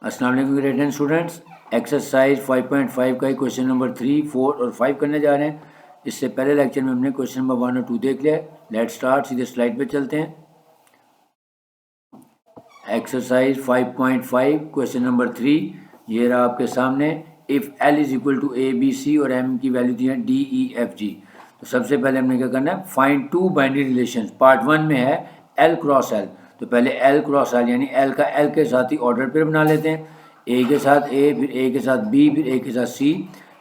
अस्सलाम वालेकुम grade 10 students. Exercise 5.5 का ही क्वेश्चन नंबर 3, 4 और 5 करने जा रहे हैं। इससे पहले लेक्चर में हमने क्वेश्चन नंबर 1 और 2 देख लिया। लेट स्टार्ट, सीधे स्लाइड पे चलते हैं। एक्सरसाइज 5.5 क्वेश्चन नंबर 3 ये रहा आपके सामने। If L is equal to A B C और एम की वैल्यू दी है डी ई एफ जी। तो सबसे पहले हमने क्या करना है, find two binary relations. Part 1 में है एल क्रॉस एल, तो पहले एल क्रॉस एल यानी एल का एल के साथ ही ऑर्डर पेयर बना लेते हैं। ए के साथ ए, फिर ए के साथ बी, फिर ए के साथ सी,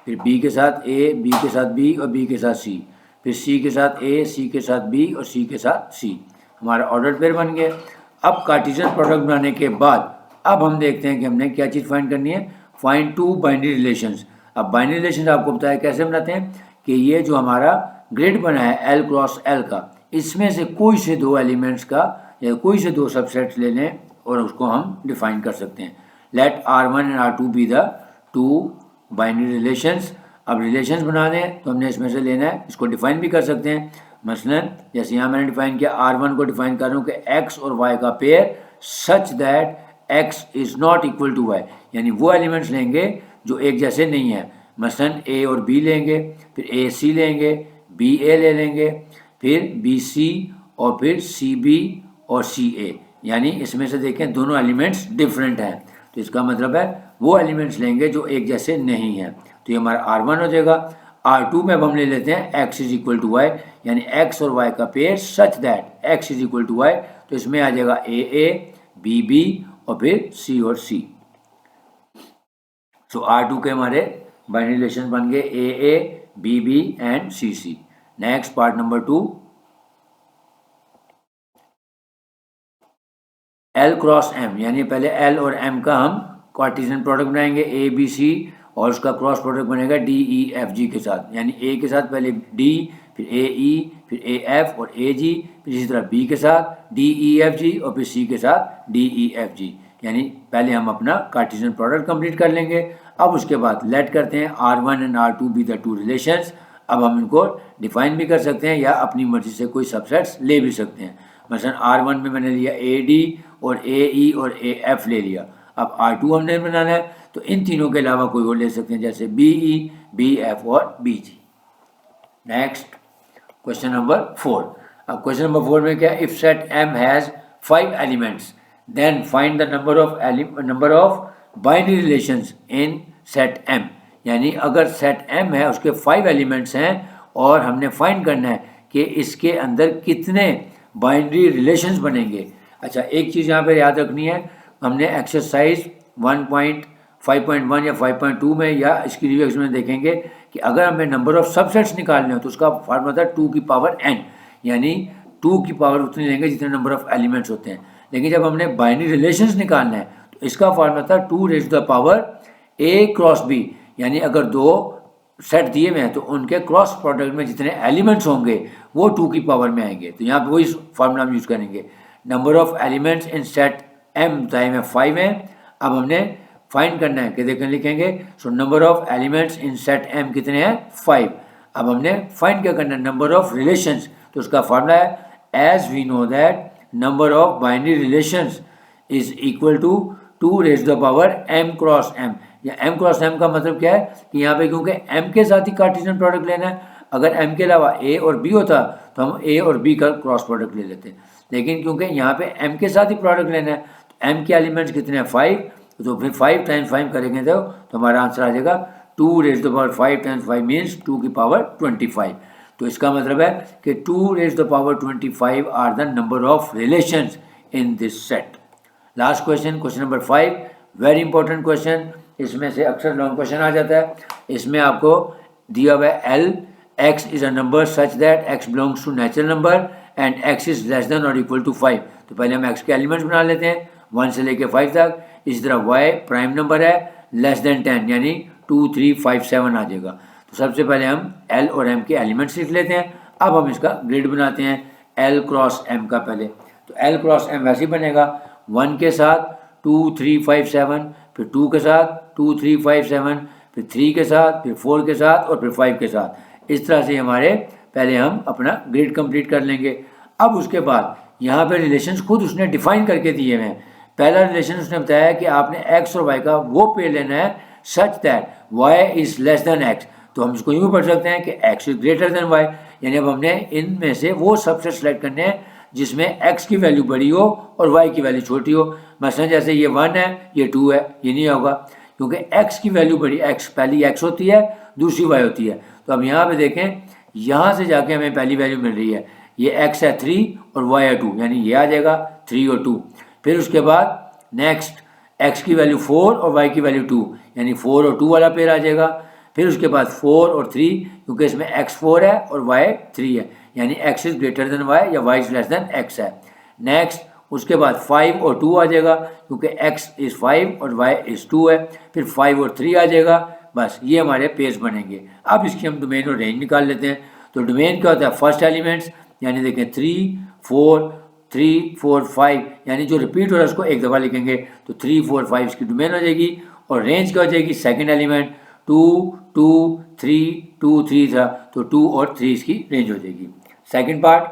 फिर बी के साथ ए, बी के साथ बी और बी के साथ सी, फिर सी के साथ ए, सी के साथ बी और सी के साथ सी। हमारा ऑर्डर पेयर बन गया। अब कार्टेशियन प्रोडक्ट बनाने के बाद अब हम देखते हैं कि हमने क्या चीज़ फाइंड करनी है, फाइंड टू बाइनरी रिलेशंस। अब बाइनरी रिलेशंस आपको बताया कैसे बनाते हैं कि ये जो हमारा ग्रिड बना है एल क्रॉस एल का, इसमें से कोई से दो एलिमेंट्स का या कोई से दो सबसेट्स ले लें और उसको हम डिफाइन कर सकते हैं। Let R1 and R2 be the two binary relations. अब रिलेशंस बना दें तो हमने इसमें से लेना है, इसको डिफाइन भी कर सकते हैं। मसलन जैसे यहाँ मैंने डिफाइन किया, R1 को डिफाइन कर रहा हूँ कि x और y का pair such that x is not equal to y, यानी वो एलिमेंट्स लेंगे जो एक जैसे नहीं है। मसलन a और b लेंगे, फिर AC लेंगे, BA ले लेंगे, फिर BC और फिर CB और CA, यानी इसमें से देखें दोनों एलिमेंट्स डिफरेंट हैं, तो इसका मतलब है वो एलिमेंट्स लेंगे जो एक जैसे नहीं हैं। तो ये हमारा R1 हो जाएगा। R2 में अब हम ले लेते हैं x is equal to y, यानी x और y का pair such that x is equal to y, तो इसमें आ जाएगा AA, BB और फिर C और C। सो R2 के हमारे बाइनरी रिलेशन बन गए AA, BB and CC। Next part number 2, L cross M, यानी पहले L और M का हम कार्टेशियन प्रोडक्ट बनाएंगे ABC और उसका क्रॉस प्रोडक्ट बनेगा DEFG के साथ, यानी A के साथ पहले D, फिर AE, फिर AF और AG, फिर इसी तरह B के साथ DEFG और फिर C के साथ DEFG, यानी पहले हम अपना कार्टेशियन प्रोडक्ट कंप्लीट कर लेंगे। अब उसके बाद लेट करते हैं R1 and R2 be the to relations. अब हम इनको डिफाइन भी कर सकते हैं या अपनी मर्जी से कोई सबसेट्स ले भी सकते हैं। मसलन R1 में मैंने लिया AD और AE और AF ले लिया। अब R2 हमने बनाना है तो इन तीनों के अलावा कोई और ले सकते हैं, जैसे BE, BF और BG। Next question number 4। अब क्वेश्चन नंबर 4 में क्या है, if set M has 5 elements then find the number of binary relations in set M, यानी अगर सेट M है उसके 5 एलिमेंट्स हैं और हमने फाइंड करना है कि इसके अंदर कितने बाइनरी रिलेशंस बनेंगे। अच्छा, एक चीज़ यहाँ पे याद रखनी है, हमने एक्सरसाइज 1.5.1 या 5.2 में या इसकी रिव्यू में देखेंगे कि अगर हमें नंबर ऑफ सबसेट्स निकालने हो तो उसका फार्मूला था 2 की पावर n, यानी 2 की पावर उतनी लेंगे जितने नंबर ऑफ एलिमेंट्स होते हैं। लेकिन जब हमने बाइनरी रिलेशंस निकालना है तो इसका फार्मूला था 2 raise to the power a cross b, यानी अगर दो सेट दिए हुए हैं तो उनके क्रॉस प्रोडक्ट में जितने एलिमेंट्स होंगे वो 2 की पावर में आएंगे। तो यहाँ पे वही फार्मूला हम यूज़ करेंगे। Number of elements in set M बताए में 5 है। अब हमने फाइंड करना है कि देखें लिखेंगे, so number of elements in set M कितने हैं, 5। अब हमने फाइंड क्या करना है, नंबर ऑफ रिलेशंस, तो उसका फार्मूला है as we know that number of binary relations is equal to 2 raise to the power M cross M। या M क्रॉस M का मतलब क्या है कि यहाँ पे क्योंकि M के साथ ही कार्टेशियन प्रोडक्ट लेना है, अगर M के अलावा A और B होता तो हम A और B का क्रॉस प्रोडक्ट ले लेते, लेकिन क्योंकि यहाँ पे M के साथ ही प्रोडक्ट लेना है तो M के एलिमेंट्स कितने हैं, 5, तो फिर 5 टाइम्स 5 करेंगे तो हमारा आंसर आ जाएगा 2 raise to the power 5 times 5 means 2 की पावर 25। तो इसका मतलब है कि 2 raise to the power 25 are the number of relations in this set. Last question, question number 5, very important question, इसमें से अक्सर लॉन्ग क्वेश्चन आ जाता है। इसमें आपको दिया हुआ है L, x is a number such that x belongs to natural number and x is less than और इक्वल टू 5। तो पहले हम x के एलिमेंट्स बना लेते हैं 1 से लेके 5 तक। इसी तरह y प्राइम नंबर है लेस देन 10, यानी 2, 3, 5, 7 आ जाएगा। तो सबसे पहले हम L और M के एलिमेंट्स लिख लेते हैं। अब हम इसका ग्रिड बनाते हैं L क्रॉस M का। पहले तो L क्रॉस M वैसे ही बनेगा, 1 के साथ 2, 3, 5, 7, फिर 2 के साथ 2, 3, 5, 7, फिर 3 के साथ, फिर 4 के साथ और फिर 5 के साथ। इस तरह से हमारे पहले हम अपना ग्रिड कंप्लीट कर लेंगे। अब उसके बाद यहाँ पे रिलेशंस खुद उसने डिफाइन करके दिए हुए हैं। पहला रिलेशन उसने बताया कि आपने एक्स और वाई का वो पेयर लेना है such that y is less than x. तो हम इसको यूँ पढ़ सकते हैं कि x is greater than y, यानी अब हमने इनमें से वो सबसे सेलेक्ट करने हैं जिसमें एक्स की वैल्यू बड़ी हो और वाई की वैल्यू छोटी हो। मसलन जैसे ये 1 है, ये 2 है, ये नहीं होगा क्योंकि एक्स की वैल्यू बड़ी, एक्स पहली एक्स होती है, दूसरी वाई होती है। तो अब यहाँ पे देखें, यहाँ से जाके हमें पहली वैल्यू मिल रही है, ये एक्स है 3 और वाई है 2, यानी ये आ जाएगा 3 और 2। फिर उसके बाद नेक्स्ट एक्स की वैल्यू 4 और वाई की वैल्यू 2, यानी 4 और 2 वाला पेयर आ जाएगा। फिर उसके बाद 4 और 3, क्योंकि इसमें एक्स 4 है और वाई 3 है, यानी x is greater than y या y is less than x है। नेक्स्ट उसके बाद 5 और 2 आ जाएगा, क्योंकि एक्स इज़ 5 और वाई इज़ 2 है। फिर 5 और 3 आ जाएगा। बस ये हमारे पेयर्स बनेंगे। अब इसकी हम डोमेन और रेंज निकाल लेते हैं। तो डोमेन क्या होता है, फर्स्ट एलिमेंट्स, यानी देखें 3 4 3 4 5, यानी जो रिपीट हो रहा है उसको एक दफ़ा लिखेंगे तो 3 4 5 इसकी डोमेन हो जाएगी। और रेंज क्या हो जाएगी, सेकंड एलिमेंट 2 2 3 2 3 था, तो 2 और 3 इसकी रेंज हो जाएगी। सेकंड पार्ट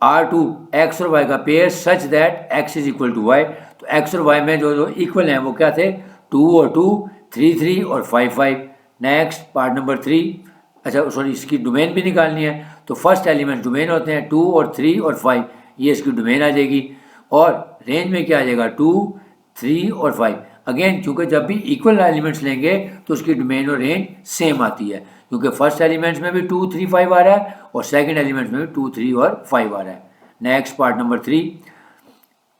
R2 एक्स और वाई का pair such that x is equal to y. तो एक्स और वाई में जो इक्वल हैं वो क्या थे, 2 और 2 3 3 और 5 5। नेक्स्ट पार्ट नंबर 3, अच्छा सॉरी, इसकी डोमेन भी निकालनी है। तो फर्स्ट एलिमेंट डोमेन होते हैं 2 और 3 और 5, ये इसकी डोमेन आ जाएगी। और रेंज में क्या आ जाएगा, 2 3 और 5। अगेन क्योंकि जब भी इक्वल एलिमेंट्स लेंगे तो उसकी डोमेन और रेंज सेम आती है, क्योंकि फर्स्ट एलिमेंट्स में भी 2 3 5 आ रहा है और सेकंड एलिमेंट्स में भी 2 3 और 5 आ रहा है। Next part number 3,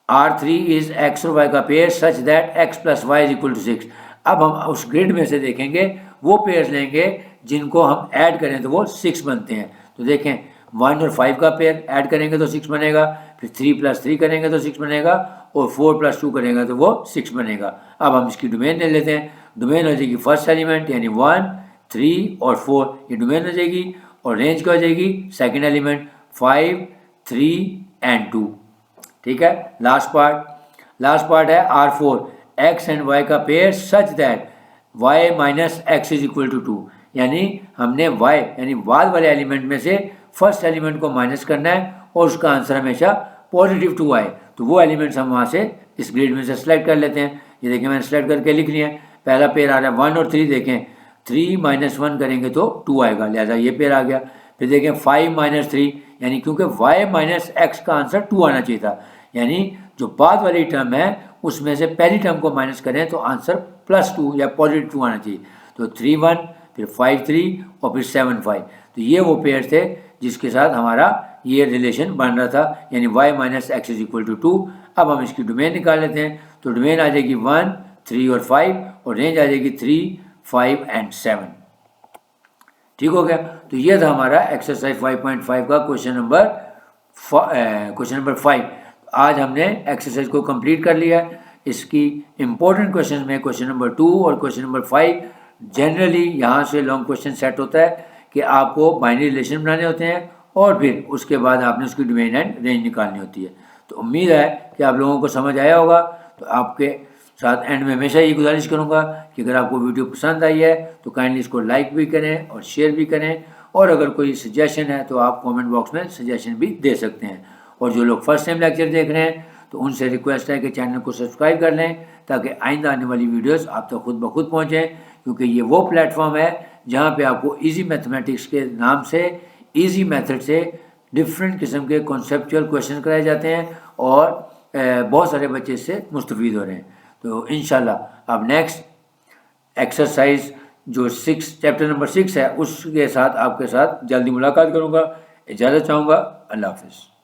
R3 is x और वाई का pair such that x plus y is equal to 6। अब हम उस ग्रिड में से देखेंगे वो पेयर्स लेंगे जिनको हम ऐड करें तो वो 6 बनते हैं। तो देखें 1 और 5 का पेयर ऐड करेंगे तो 6 बनेगा, फिर 3 + 3 करेंगे तो 6 बनेगा, और 4 + 2 करेंगे तो वो 6 बनेगा। अब हम इसकी डोमेन ले लेते हैं। डोमेन हो जाएगी फर्स्ट एलिमेंट यानी 1 3 और 4, ये डोमेन हो जाएगी। और रेंज क्या हो जाएगी, सेकेंड एलिमेंट 5 3 एंड 2। ठीक है। लास्ट पार्ट है R4 एक्स एंड वाई का pair such that y minus x is equal to 2, यानी हमने y यानी बाद वाले एलिमेंट में से फर्स्ट एलिमेंट को माइनस करना है और उसका आंसर हमेशा पॉजिटिव 2 आए। तो वो एलिमेंट्स हम वहाँ से इस ग्रिड में से सेलेक्ट कर लेते हैं। ये देखें मैंने सेलेक्ट करके लिख लिया है। पहला पेयर आ रहा है 1 और 3, देखें 3 - 1 करेंगे तो 2 आएगा, लिहाजा ये पेयर आ गया। फिर देखें 5 - 3, यानी क्योंकि y माइनस एक्स का आंसर 2 आना चाहिए था, यानी जो बाद वाली टर्म है उसमें से पहली टर्म को माइनस करें तो आंसर +2 या पॉजिटिव 2 आना चाहिए। तो 3 1, फिर 5 3 और फिर 7 5। तो ये वो पेयर थे जिसके साथ हमारा ये रिलेशन बन रहा था, यानी y minus x is equal to 2। अब हम इसकी डोमेन निकाल लेते हैं। तो डोमेन आ जाएगी 1 3 और 5, और रेंज आ जाएगी 3 5 एंड 7। ठीक हो गया। तो ये था हमारा एक्सरसाइज 5.5 का क्वेश्चन नंबर 5। आज हमने एक्सरसाइज को कंप्लीट कर लिया। इसकी इंपॉर्टेंट क्वेश्चन में क्वेश्चन नंबर 2 और क्वेश्चन नंबर 5 जनरली यहाँ से लॉन्ग क्वेश्चन सेट होता है कि आपको बाइनरी रिलेशन बनाने होते हैं और फिर उसके बाद आपने उसकी डोमेन एंड रेंज निकालनी होती है। तो उम्मीद है कि आप लोगों को समझ आया होगा। तो आपके साथ एंड में हमेशा ये गुजारिश करूँगा कि अगर आपको वीडियो पसंद आई है तो काइंडली इसको लाइक भी करें और शेयर भी करें, और अगर कोई सजेशन है तो आप कमेंट बॉक्स में सजेशन भी दे सकते हैं। और जो लोग फर्स्ट टाइम लेक्चर देख रहे हैं तो उनसे रिक्वेस्ट है कि चैनल को सब्सक्राइब कर लें ताकि आइंदा आने वाली वीडियोस आप तक खुद ब खुद पहुँचें, क्योंकि ये वो प्लेटफॉर्म है जहाँ पे आपको इजी मैथमेटिक्स के नाम से इजी मेथड से डिफरेंट किस्म के कॉन्सेप्चुअल क्वेश्चन कराए जाते हैं और बहुत सारे बच्चे इससे मुस्तफ़ीद हो रहे हैं। तो इंशाल्लाह अब नेक्स्ट एक्सरसाइज जो चैप्टर नंबर 6 है उसके साथ आपके साथ जल्दी मुलाकात करूँगा। इजाज़त चाहूँगा। अल्लाह हाफ़िज़।